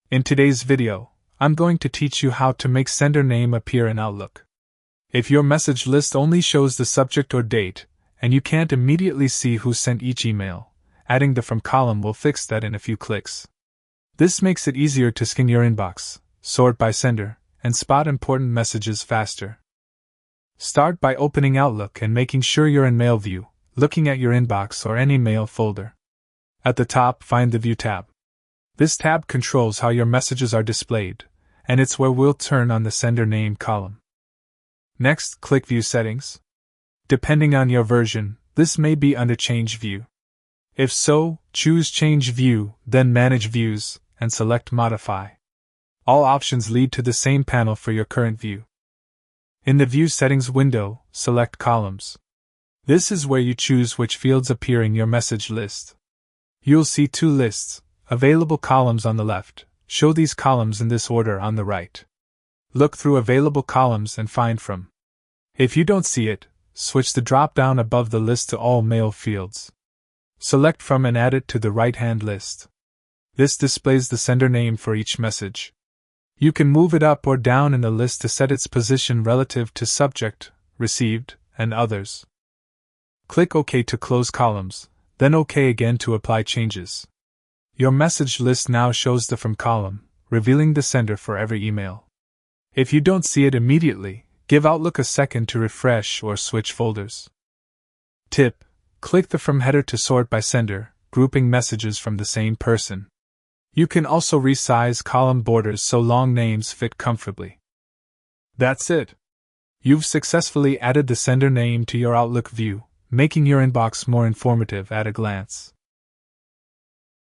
In today's video, I'm going to teach you how to make sender name appear in Outlook. If your message list only shows the subject or date, and you can't immediately see who sent each email, adding the From column will fix that in a few clicks. This makes it easier to scan your inbox, sort by sender, and spot important messages faster. Start by opening Outlook and making sure you're in Mail view, looking at your inbox or any mail folder. At the top, find the View tab. This tab controls how your messages are displayed, and it's where we'll turn on the sender name column. Next, click View Settings. Depending on your version, this may be under Change View. If so, choose Change View, then Manage Views, and select Modify. All options lead to the same panel for your current view. In the View Settings window, select Columns. This is where you choose which fields appear in your message list. You'll see two lists, available columns on the left. Show these columns in this order on the right. Look through available columns and find From. If you don't see it, switch the drop-down above the list to All Mail fields. Select From and add it to the right-hand list. This displays the sender name for each message. You can move it up or down in the list to set its position relative to Subject, Received, and Others. Click OK to close columns, then OK again to apply changes. Your message list now shows the From column, revealing the sender for every email. If you don't see it immediately, give Outlook a second to refresh or switch folders. Tip: click the From header to sort by sender, grouping messages from the same person. You can also resize column borders so long names fit comfortably. That's it. You've successfully added the sender name to your Outlook view, making your inbox more informative at a glance.